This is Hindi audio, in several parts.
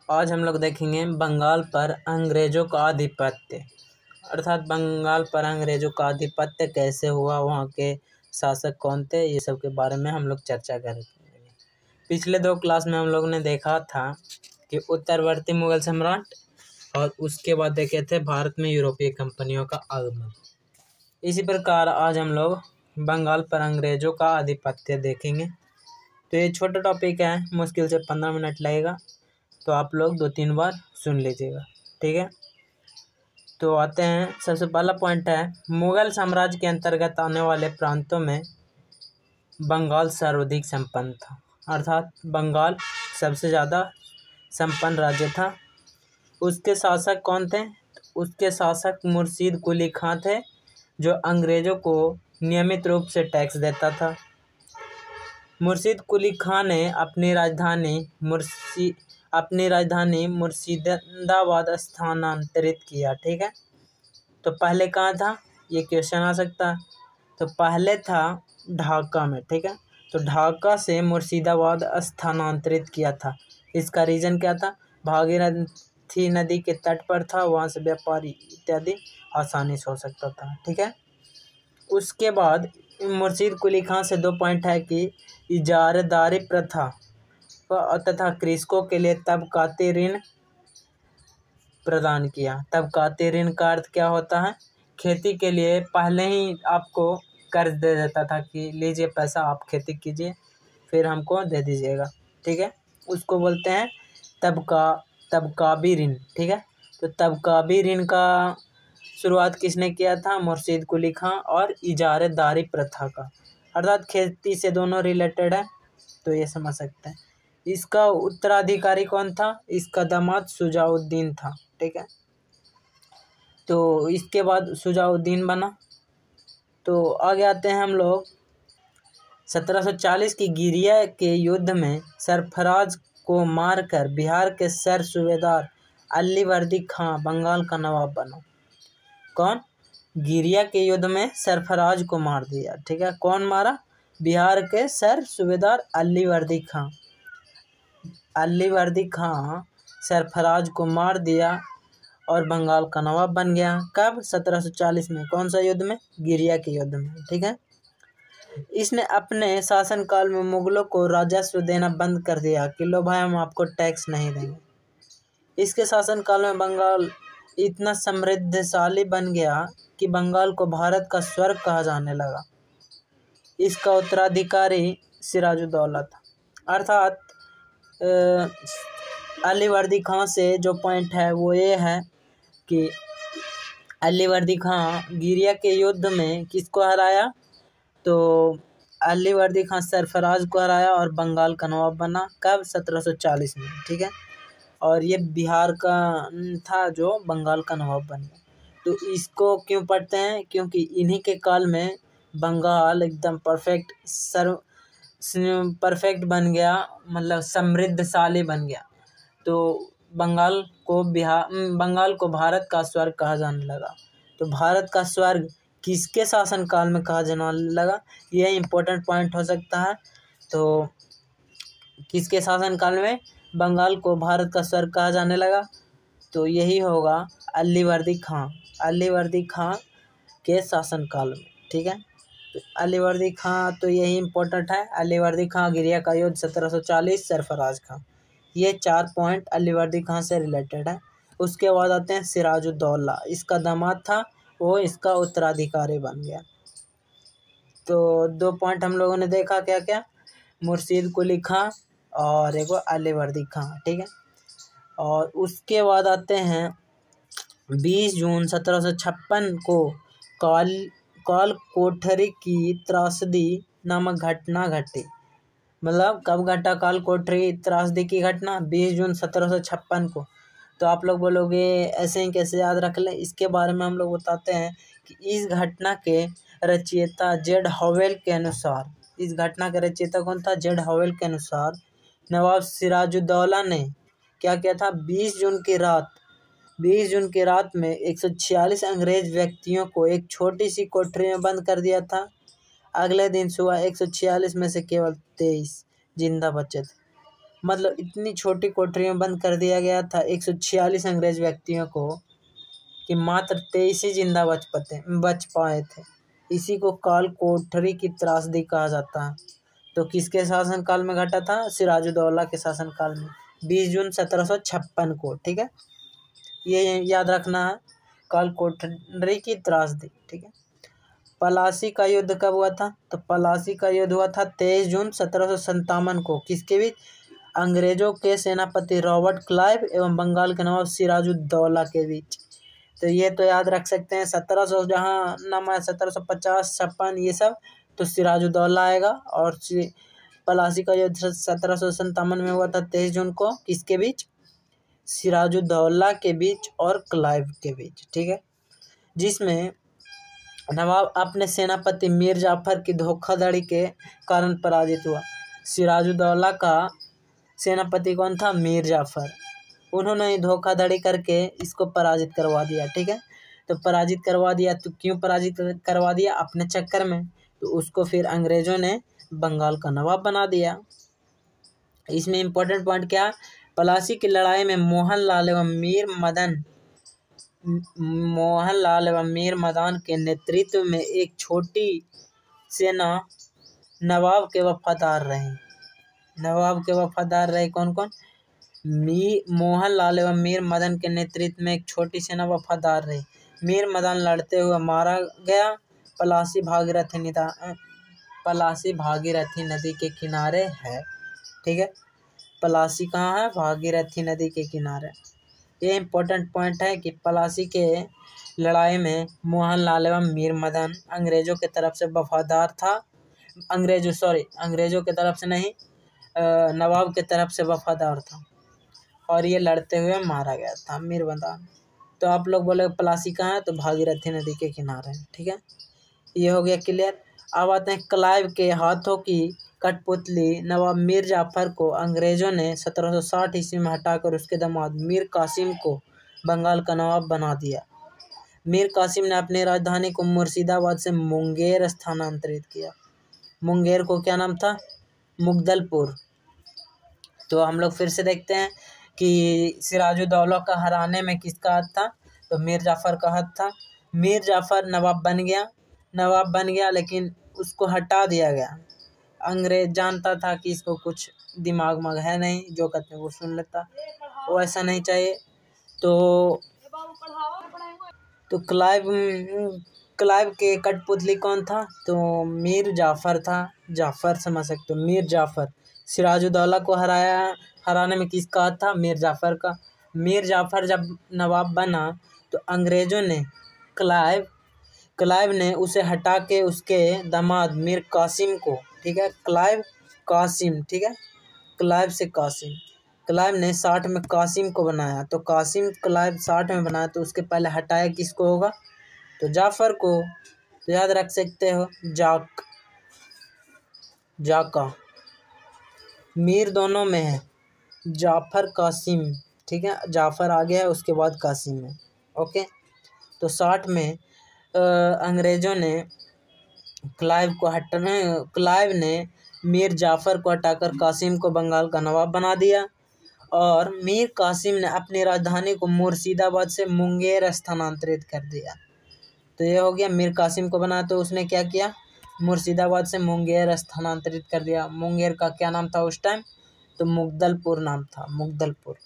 आज हम लोग देखेंगे बंगाल पर अंग्रेजों का आधिपत्य, अर्थात बंगाल पर अंग्रेजों का आधिपत्य कैसे हुआ, वहाँ के शासक कौन थे, ये सब के बारे में हम लोग चर्चा करेंगे। पिछले 2 क्लास में हम लोग ने देखा था कि उत्तरवर्ती मुगल सम्राट और उसके बाद देखे थे भारत में यूरोपीय कंपनियों का आगमन। इसी प्रकार आज हम लोग बंगाल पर अंग्रेजों का आधिपत्य देखेंगे। तो ये छोटा टॉपिक है, मुश्किल से 15 मिनट लगेगा, तो आप लोग 2-3 बार सुन लीजिएगा, ठीक है। तो आते हैं, सबसे पहला पॉइंट है मुगल साम्राज्य के अंतर्गत आने वाले प्रांतों में बंगाल सर्वाधिक संपन्न था, अर्थात बंगाल सबसे ज़्यादा संपन्न राज्य था। उसके शासक कौन थे? उसके शासक मुर्शीद कुली खां थे, जो अंग्रेज़ों को नियमित रूप से टैक्स देता था। मुर्शीद कुली खां ने अपनी राजधानी मुर्शिदाबाद स्थानांतरित किया, ठीक है। तो पहले कहाँ था, ये क्वेश्चन आ सकता है। तो पहले था ढाका में, ठीक है। तो ढाका से मुर्शिदाबाद स्थानांतरित किया था। इसका रीज़न क्या था? भागीरथी नदी के तट पर था, वहाँ से व्यापारी इत्यादि आसानी से हो सकता था, ठीक है। उसके बाद मुर्शीद कुली खां से 2 पॉइंट है कि इजारादारी प्रथा तथा कृषकों के लिए तबकाती ऋण प्रदान किया। तबकाती ऋण का अर्थ क्या होता है? खेती के लिए पहले ही आपको कर्ज दे देता था कि लीजिए पैसा, आप खेती कीजिए, फिर हमको दे दीजिएगा, ठीक है। उसको बोलते हैं तबकाबी ऋण, ठीक है। तो तबकाबी ऋण का शुरुआत किसने किया था? मुर्शीद कुली खां। और इजारादारी प्रथा का अर्थात खेती से दोनों रिलेटेड है, तो ये समझ सकते हैं। इसका उत्तराधिकारी कौन था? इसका दामाद शुजाउद्दीन था, ठीक है। तो इसके बाद शुजाउद्दीन बना। तो आगे आते हैं हम लोग 1740 की गिरिया के युद्ध में सरफराज को मारकर बिहार के सर सूबेदार अलीवर्दी खां बंगाल का नवाब बना। कौन? गिरिया के युद्ध में सरफराज को मार दिया, ठीक है। कौन मारा? बिहार के सर सूबेदार अलीवर्दी खां। अलीवर्दी खां सरफराज को मार दिया और बंगाल का नवाब बन गया। कब? 1740 में। कौन सा युद्ध में? गिरिया के युद्ध में, ठीक है। इसने अपने शासनकाल में मुगलों को राजस्व देना बंद कर दिया कि लो भाई, हम आपको टैक्स नहीं देंगे। इसके शासनकाल में बंगाल इतना समृद्धशाली बन गया कि बंगाल को भारत का स्वर्ग कहा जाने लगा। इसका उत्तराधिकारी सिराजुद्दौला था, अर्थात अलीवर्दी खां से जो पॉइंट है वो ये है कि अलीवर्दी खां गिरिया के युद्ध में किसको हराया? तो अलीवर्दी खां सरफराज को हराया और बंगाल का नवाब बना। कब? 1740 में, ठीक है। और ये बिहार का था जो बंगाल का नवाब बन गया। तो इसको क्यों पढ़ते हैं? क्योंकि इन्हीं के काल में बंगाल एकदम परफेक्ट बन गया, मतलब समृद्धशाली बन गया। तो बंगाल को भारत का स्वर्ग कहा जाने लगा। तो भारत का स्वर्ग किसके शासनकाल में कहा जाने लगा? यह इम्पोर्टेंट पॉइंट हो सकता है। तो किसके शासनकाल में बंगाल को भारत का स्वर्ग कहा जाने लगा? तो यही होगा अलीवर्दी खां। अलीवर्दी खां के शासनकाल में, ठीक है। तो अलीवर्दी खां, तो यही इम्पोर्टेंट है। अलीवर्दी खां, गिरिया का युद्ध 1740, सरफराज खां, ये 4 पॉइंट अलीवर्दी खां से रिलेटेड है। उसके बाद आते हैं सिराजुद्दौला। इसका दामाद था, वो इसका उत्तराधिकारी बन गया। तो 2 पॉइंट हम लोगों ने देखा, क्या क्या? मुर्शीद कुली खां और एक अलीवर्दी खां, ठीक है। और उसके बाद आते हैं 20 जून 1756 को काल कोठरी की त्रासदी नामक घटना घटी। मतलब कब घटा काल कोठरी त्रासदी की घटना? 20 जून 1756 को। तो आप लोग बोलोगे ऐसे ही कैसे याद रख लें? इसके बारे में हम लोग बताते हैं कि इस घटना के रचयिता जेड हवेल के अनुसार, इस घटना के रचयिता कौन था? जेड हवेल के अनुसार नवाब सिराजुद्दौला ने क्या किया था? 20 जून की रात में 146 अंग्रेज व्यक्तियों को एक छोटी सी कोठरी में बंद कर दिया था। अगले दिन सुबह 146 में से केवल 23 जिंदा बचे थे। मतलब इतनी छोटी कोठरी में बंद कर दिया गया था 146 अंग्रेज व्यक्तियों को कि मात्र 23 ही जिंदा बच पाए थे। इसी को काल कोठरी की त्रासदी कहा जाता है। तो किसके शासनकाल में घटा था? सिराजुद्दौला के शासनकाल में 20 जून 1756 को। ठीक है, ये याद रखना है, काल कोठरी की त्रासदी। ठीक है। पलासी का युद्ध कब हुआ था? तो पलासी का युद्ध हुआ था 23 जून 1757 को। किसके बीच? अंग्रेजों के सेनापति रॉबर्ट क्लाइव एवं बंगाल के नवाब सिराजुद्दौला के बीच। तो ये तो याद रख सकते हैं। 1700 जहाँ नाम है 1750 56 ये सब तो सिराजुद्दौला आएगा। और पलासी का युद्ध 1757 में हुआ था 23 जून को। किसके बीच? सिराजुद्दौला के बीच और क्लाइव के बीच। ठीक है, जिसमें नवाब अपने सेनापति मीर जाफर की धोखाधड़ी के कारण पराजित हुआ। सिराजुद्दौला का सेनापति कौन था? मीर जाफर। उन्होंने धोखाधड़ी करके इसको पराजित करवा दिया। ठीक है, तो पराजित करवा दिया तो क्यों पराजित करवा दिया? अपने चक्कर में। तो उसको फिर अंग्रेजों ने बंगाल का नवाब बना दिया। इसमें इम्पोर्टेंट पॉइंट क्या? पलासी की लड़ाई में मोहनलाल एवं मीर मदान के नेतृत्व में एक छोटी सेना नवाब के वफादार रहे। कौन कौन? मोहनलाल एवं मीर मदन के नेतृत्व में एक छोटी सेना वफादार रही। मीर मदन लड़ते हुए मारा गया। पलासी भागीरथी नदी के किनारे है। ठीक है, पलासी कहाँ है? भागीरथी नदी के किनारे। ये इम्पोर्टेंट पॉइंट है कि पलासी के लड़ाई में मोहनलाल एवं मीर मदन अंग्रेजों के तरफ से वफादार था। अंग्रेजों के तरफ से नहीं, नवाब के तरफ से वफादार था और ये लड़ते हुए मारा गया था मीर मदन। तो आप लोग बोले पलासी कहाँ है? तो भागीरथी नदी के किनारे। ठीक है, ये हो गया क्लियर। अब आते हैं क्लाइव के हाथों की कठपुतली नवाब मीर जाफर को अंग्रेजों ने 1760 ईस्वी में हटाकर उसके दामाद मीर कासिम को बंगाल का नवाब बना दिया। मीर कासिम ने अपनी राजधानी को मुर्शिदाबाद से मुंगेर स्थानांतरित किया। मुंगेर को क्या नाम था? मुगदलपुर। तो हम लोग फिर से देखते हैं कि सिराजुद्दौला का हराने में किसका हाथ था? तो मीर जाफर का हाथ था। मीर जाफर नवाब बन गया लेकिन उसको हटा दिया गया। अंग्रेज जानता था कि इसको कुछ दिमाग है नहीं, जो कहते हैं वो सुन लेता, वो ऐसा नहीं चाहिए। तो क्लाइव के कठपुतली कौन था? तो मीर जाफर था। जाफर समझ सकते हो, मीर जाफर। सिराजुद्दौला को हराने में किसका हाथ था? मीर जाफर का। मीर जाफर जब नवाब बना तो अंग्रेजों ने क्लाइव ने उसे हटा के उसके दामाद मीर कासिम को, ठीक है, क्लाइव से कासिम, क्लाइव ने 60 में कासिम को बनाया। तो कासिम क्लाइव 60 में बनाया तो उसके पहले हटाया किसको होगा? तो जाफर को। तो याद रख सकते हो जाका। मीर दोनों में है, जाफर कासिम। ठीक है, जाफर आगे है उसके बाद कासिम है। ओके, तो 60 में अंग्रेजों ने क्लाइव ने मीर जाफर को हटाकर कासिम को बंगाल का नवाब बना दिया और मीर कासिम ने अपनी राजधानी को मुर्शिदाबाद से मुंगेर स्थानांतरित कर दिया। तो ये हो गया, मीर कासिम को बना तो उसने क्या किया? मुर्शिदाबाद से मुंगेर स्थानांतरित कर दिया। मुंगेर का क्या नाम था उस टाइम? तो मुगदलपुर नाम था, मुगदलपुर।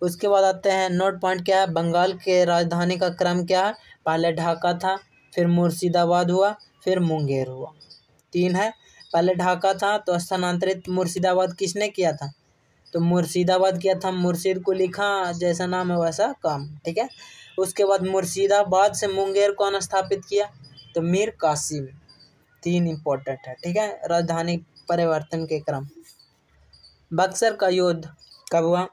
उसके बाद आते हैं नोट पॉइंट क्या है? बंगाल के राजधानी का क्रम क्या है? पहले ढाका था, फिर मुर्शिदाबाद हुआ, फिर मुंगेर हुआ। 3 है। पहले ढाका था तो स्थानांतरित मुर्शिदाबाद किसने किया था? तो मुर्शिदाबाद किया था। मुर्शिद को लिखा, जैसा नाम है वैसा काम। ठीक है, उसके बाद मुर्शिदाबाद से मुंगेर कौन स्थापित किया? तो मीर कासिम। 3 इम्पोर्टेंट है। ठीक है, राजधानी परिवर्तन के क्रम। बक्सर का युद्ध कब हुआ?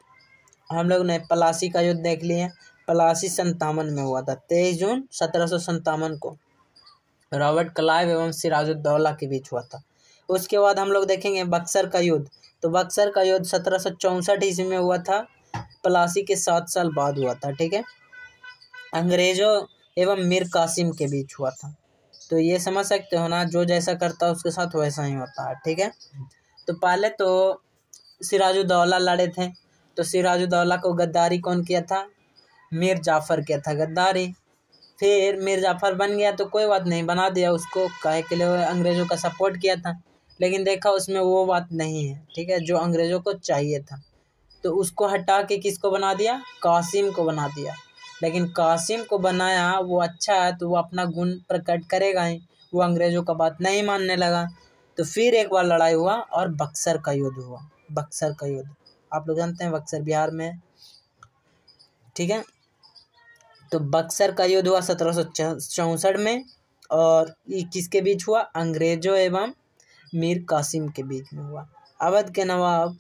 हम लोग ने पलासी का युद्ध देख लिए। पलासी 57 में हुआ था, 23 जून 1757 को रॉबर्ट क्लाइव एवं सिराजुद्दौला के बीच हुआ था। उसके बाद हम लोग देखेंगे बक्सर का युद्ध। तो बक्सर का युद्ध 1764 ईस्वी में हुआ था, पलासी के 7 साल बाद हुआ था। ठीक है, अंग्रेजों एवं मीर कासिम के बीच हुआ था। तो ये समझ सकते हो ना, जो जैसा करता है उसके साथ वैसा ही होता है। ठीक है, तो पहले तो सिराजुद्दौला लड़े थे, तो सिराजुद्दौला को गद्दारी कौन किया था? मीर जाफ़र किया था गद्दारी। फिर मीर जाफ़र बन गया तो कोई बात नहीं, बना दिया उसको, काहे के लिए वो अंग्रेज़ों का सपोर्ट किया था। लेकिन देखा उसमें वो बात नहीं है, ठीक है, जो अंग्रेज़ों को चाहिए था। तो उसको हटा के किसको बना दिया? कासिम को बना दिया। लेकिन कासिम को बनाया वो अच्छा है तो वो अपना गुण प्रकट करेगा ही, वो अंग्रेज़ों का बात नहीं मानने लगा। तो फिर एक बार लड़ाई हुआ और बक्सर का युद्ध हुआ। बक्सर का युद्ध आप लोग जानते हैं, बक्सर बिहार में, ठीक है। तो बक्सर का युद्ध हुआ 1764 में, और ये किसके बीच हुआ? अंग्रेज़ों एवं मीर कासिम के बीच में हुआ। अवध के नवाब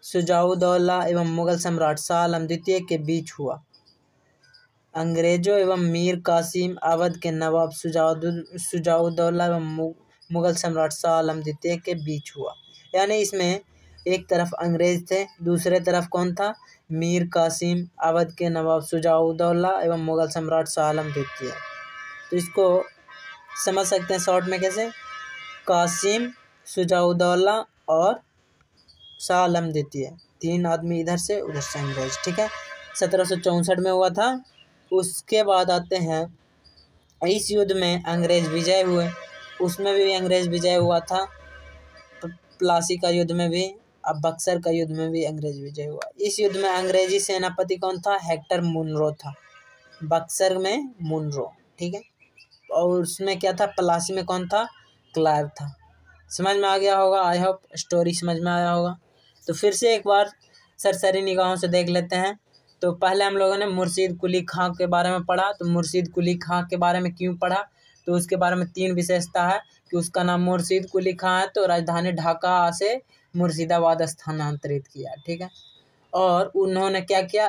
शुजाउद्दौला एवं मुगल सम्राट शाह आलम द्वितीय के बीच हुआ। अंग्रेज़ों एवं मीर कासिम, अवध के नवाब शुजाउद्दौला एवं मुगल सम्राट शाह आलम द्वितीय के बीच हुआ। यानी इसमें एक तरफ अंग्रेज़ थे, दूसरे तरफ कौन था? मीर कासिम, अवध के नवाब शुजाउद्दौला एवं मुगल सम्राट शाह आलम द्वितीय। तो इसको समझ सकते हैं शॉर्ट में कैसे? कासिम, शुजाउद्दौला और शाह आलम द्वितीय, तीन आदमी इधर से उधर से अंग्रेज, ठीक है। 1764 में हुआ था। उसके बाद आते हैं, इस युद्ध में अंग्रेज विजय हुए, उसमें भी अंग्रेज विजय हुआ था, प्लासी का युद्ध में भी, अब बक्सर का युद्ध में भी अंग्रेज विजय हुआ। इस युद्ध में अंग्रेजी सेनापति कौन था? हेक्टर मुनरो था। बक्सर में मुनरो, ठीक है। और उसमें क्या था? प्लासी में कौन था? क्लाइव था। समझ में आ गया होगा, आई होप स्टोरी समझ में आया होगा। तो फिर से एक बार सरसरी निगाहों से देख लेते हैं। तो पहले हम लोगों ने मुर्शीद कुली खां के बारे में पढ़ा। तो मुर्शीद कुली खां के बारे में क्यों पढ़ा? तो उसके बारे में तीन विशेषता है कि उसका नाम मुर्शीद कुली खां है, तो राजधानी ढाका से मुर्शिदाबाद स्थानांतरित किया, ठीक है। और उन्होंने क्या किया?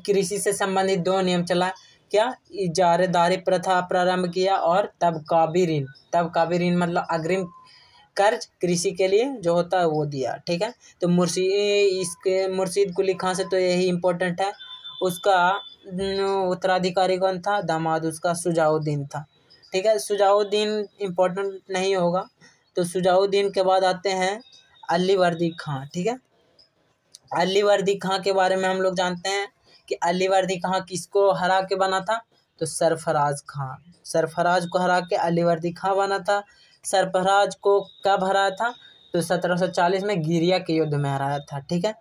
कृषि से संबंधित दो नियम चला। क्या? इजारेदारी प्रथा प्रारंभ किया, और तबकाबी ऋण मतलब अग्रिम कर्ज कृषि के लिए जो होता है वो दिया, ठीक है। तो मुर्शीद कुली खां से तो यही इम्पोर्टेंट है। उसका उत्तराधिकारी कौन था? दामाद उसका शुजाउद्दीन था, ठीक है। शुजाउद्दीन इम्पोर्टेंट नहीं होगा। तो शुजाउद्दीन के बाद आते हैं अलीवर्दी खां, ठीक है। अलीवर्दी खां के बारे में हम लोग जानते हैं कि अलीवर्दी खां किसको हरा के बना था? तो सरफराज को हरा के अलीवर्दी खां बना था। सरफराज को कब हराया था? तो 1740 में गिरिया के युद्ध में हराया था, ठीक है।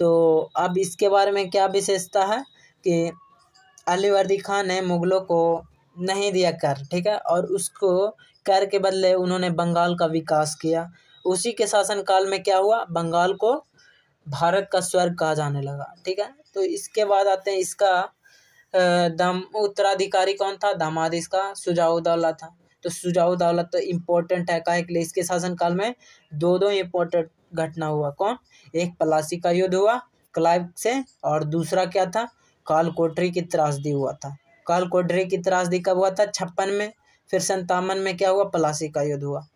तो अब इसके बारे में क्या विशेषता है कि अलीवर्दी खां ने मुगलों को नहीं दिया कर, ठीक है, और उसको कर के बदले उन्होंने बंगाल का विकास किया। उसी के शासनकाल में क्या हुआ? बंगाल को भारत का स्वर्ग कहा जाने लगा, ठीक है। तो इसके बाद आते हैं, इसका उत्तराधिकारी कौन था? दामाद इसका शुजाउद्दौला था। तो शुजाउद्दौला तो इम्पोर्टेंट है, काहे के लिए? इसके शासनकाल में दो इम्पोर्टेंट घटना हुआ। कौन? एक प्लासी का युद्ध हुआ क्लाइव से, और दूसरा क्या था? कालकोठरी की त्रासदी हुआ था। कालकोठरी की त्रासदी कब हुआ था? 56 में। फिर 57 में क्या हुआ? प्लासी का युद्ध हुआ।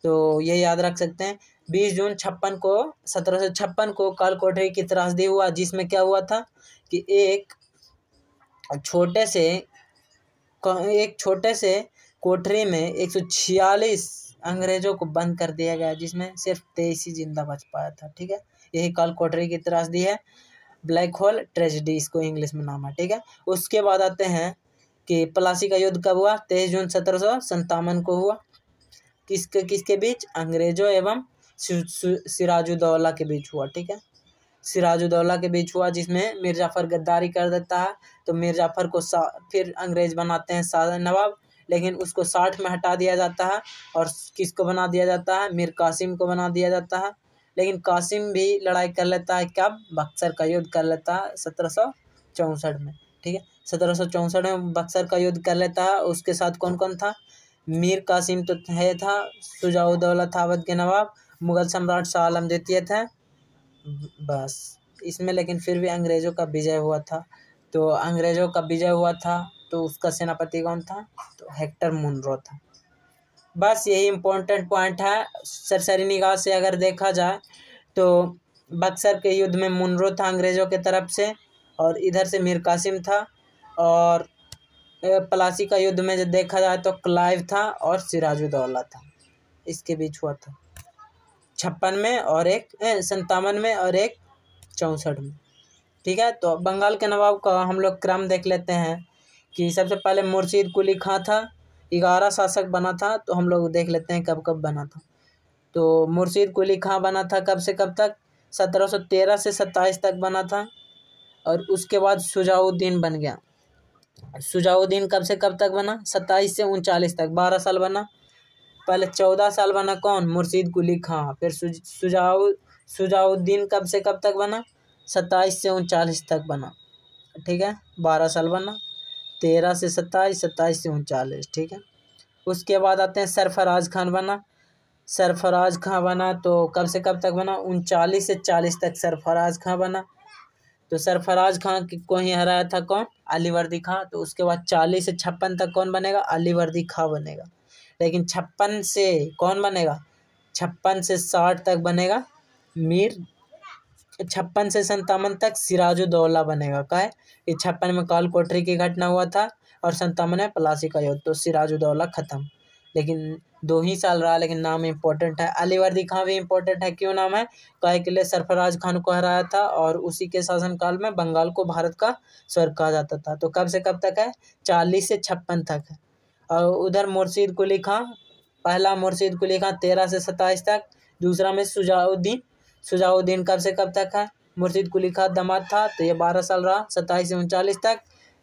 तो ये याद रख सकते हैं। 20 जून 1756 को कालकोठरी की त्रासदी हुआ, जिसमें क्या हुआ था कि एक छोटे से कोठरी में 146 अंग्रेजों को बंद कर दिया गया, जिसमें सिर्फ 23 ही जिंदा बच पाया था, ठीक है। यही कालकोठरी की त्रासदी है, ब्लैक होल ट्रेजेडी इसको इंग्लिश में नाम है, ठीक है। उसके बाद आते हैं कि प्लासी का युद्ध कब हुआ? 23 जून 1757 को हुआ। किसके बीच? अंग्रेजों एवं सिराजुद्दौला के बीच हुआ, ठीक है। सिराजुद्दौला के बीच हुआ, जिसमें मीर जाफ़र गद्दारी कर देता है। तो मीर जाफ़र को फिर अंग्रेज बनाते हैं शाह नवाब, लेकिन उसको 60 में हटा दिया जाता है, और किसको बना दिया जाता है? मीर कासिम को बना दिया जाता है। लेकिन कासिम भी लड़ाई कर लेता है, कब? बक्सर का युद्ध कर लेता है 1764 में, ठीक है। 1764 में बक्सर का युद्ध कर लेता है। उसके साथ कौन कौन था? मीर कासिम तो था, शुजाउद्दौला था अवध के नवाब, मुगल सम्राट शाह आलम द्वितीय थे, बस इसमें। लेकिन फिर भी अंग्रेज़ों का विजय हुआ था। तो अंग्रेज़ों का विजय हुआ था तो उसका सेनापति कौन था? तो हेक्टर मुनरो था। बस यही इम्पोर्टेंट पॉइंट है। सरसरी निगाह से अगर देखा जाए तो बक्सर के युद्ध में मुनरो था अंग्रेज़ों के तरफ से, और इधर से मीर कासिम था, और प्लासी का युद्ध में जब देखा जाए तो क्लाइव था और सिराजुद्दौला था, इसके बीच हुआ था। 56 में और एक 57 में और एक 64 में। ठीक है, तो बंगाल के नवाब का हम लोग क्रम देख लेते हैं कि सबसे पहले मुर्शीद कुली खां था, 11 शासक बना था। तो हम लोग देख लेते हैं कब कब बना था। तो मुर्शीद कुली खां बना था कब से कब तक, 1713 से 27 तक बना था। और उसके बाद शुजाउद्दीन बन गया। शुजाउद्दीन कब से कब तक बना, 27 से 39 तक, 12 साल बना। पहले 14 साल बना कौन, मुर्शीद कुली खां। फिर शुजाउद्दीन कब से कब तक बना, 27 से 39 तक बना। ठीक है, 12 साल बना, 13 से 27, 27 से 39। ठीक है, उसके बाद आते हैं सरफराज खान बना। सरफराज खां बना तो कब से कब तक बना, 39 से 40 तक सरफराज खां बना। तो सरफराज खां को ही हराया था कौन, अलीवर्दी खां। तो उसके बाद 40 से 56 तक कौन बनेगा, अलीवर्दी खां बनेगा। लेकिन 56 से कौन बनेगा, 56 से 60 तक बनेगा मीर, 56 से 57 तक सिराजुद्दौला बनेगा। क्या है, कि 56 में काल कोठरी की घटना हुआ था और 57 में प्लासी का युद्ध। तो सिराजुद्दौला खत्म। लेकिन 2 ही साल रहा, लेकिन नाम इम्पोर्टेंट है। अलीवर्दी खां भी इम्पोर्टेंट है। क्यों नाम है, काहे के लिए सरफराज खान को हराया था और उसी के शासनकाल में बंगाल को भारत का स्वर्ग कहा जाता था। तो कब से कब तक है, 40 से 56 तक है। और उधर मुर्शीद कुली खां, पहला मुर्शीद कुली खां 13 से 27 तक, दूसरा में शुजाउद्दीन। शुजाउद्दीन कब से कब तक है, मुर्शीद कुली खां दामाद था तो ये 12 साल रहा, 27 से 39 तक।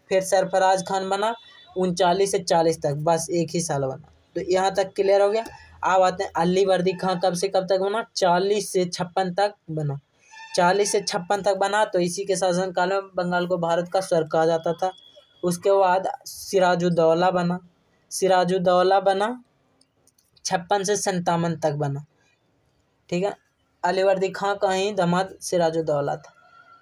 फिर सरफराज खान बना 39 से 40 तक, बस एक ही साल बना। तो यहाँ तक क्लियर हो गया। अब आते हैं अलीवर्दी खां कब से कब तक बना, 40 से 56 तक बना। 40 से 56 तक बना तो इसी के शासनकाल में बंगाल को भारत का स्वर्ग कहा जाता था। उसके बाद सिराजुद्दौला बना। सिराजुद्दौला बना 56 से 57 तक बना। ठीक है, अलीवर्दी खां का ही दामाद सिराजुद्दौला था।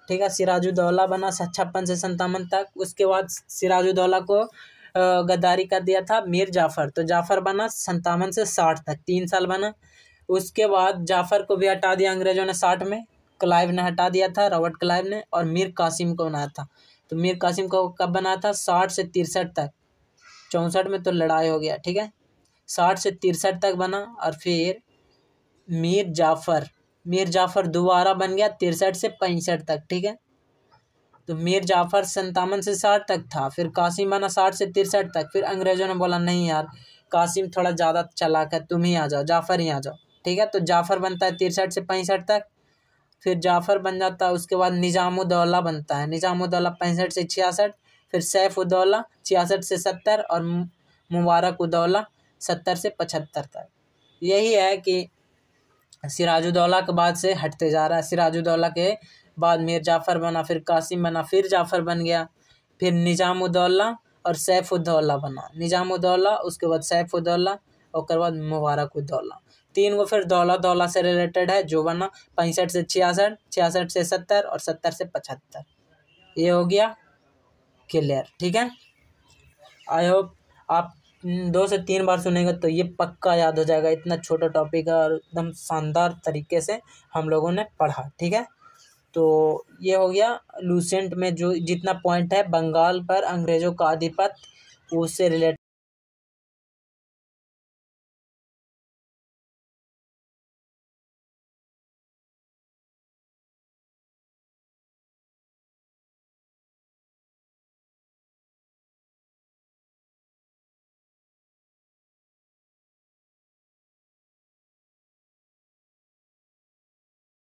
ठीक है, सिराजुद्दौला बना 56 से 57 तक। उसके बाद सिराजुद्दौला को गद्दारी कर दिया था मीर जाफ़र। तो जाफ़र बना 57 से 60 तक, 3 साल बना। उसके बाद जाफ़र को भी हटा दिया अंग्रेजों ने 60 में, क्लाइव ने हटा दिया था, रॉबर्ट क्लाइव ने, और मीर कासिम को बनाया था। तो मीर कासिम को कब बनाया था, 60 से 63 तक। 64 में तो लड़ाई हो गया। ठीक है, 60 से 63 तक बना। और फिर मीर जाफ़र दोबारा बन गया 63 से 65 तक। ठीक है, तो मीर जाफ़र 57 से 60 तक था। फिर कासिम बना 60 से 63 तक। फिर अंग्रेजों ने बोला नहीं यार, कासिम थोड़ा ज़्यादा चालाक है, तुम ही आ जाओ, जाफ़र ही आ जाओ। ठीक है, तो जाफ़र बनता है 63 से 65 तक। फिर जाफ़र बन जाता है। उसके बाद निज़ामुद्दौला बनता है। निज़ामुद्दौला 65 से 66। फिर सैफुद्दौला 66 से 70 और मुबारकुद्दौला 70 से 75 तक। यही है कि सिराजुद्दौला के बाद से हटते जा रहा है। सिराजुद्दौला के बाद मीर जाफ़र बना, फिर कासिम बना, फिर जाफ़र बन गया, फिर निज़ामुद्दौला और सैफुद्दौला बना। निज़ामुद्दौला, उसके बाद सैफुद्दौला, और उसके बाद मुबारकुद्दौला। 3 गो फिर दौला से रिलेटेड है जो बना 65 से 66, 66 से 70 और 70 से 75। ये हो गया क्लियर। ठीक है, आई होप आप 2 से 3 बार सुनेंगे तो ये पक्का याद हो जाएगा। इतना छोटा टॉपिक है और एकदम शानदार तरीके से हम लोगों ने पढ़ा। ठीक है, तो ये हो गया लूसेंट में जो जितना पॉइंट है बंगाल पर अंग्रेजों का आधिपत्य, उससे रिलेटेड।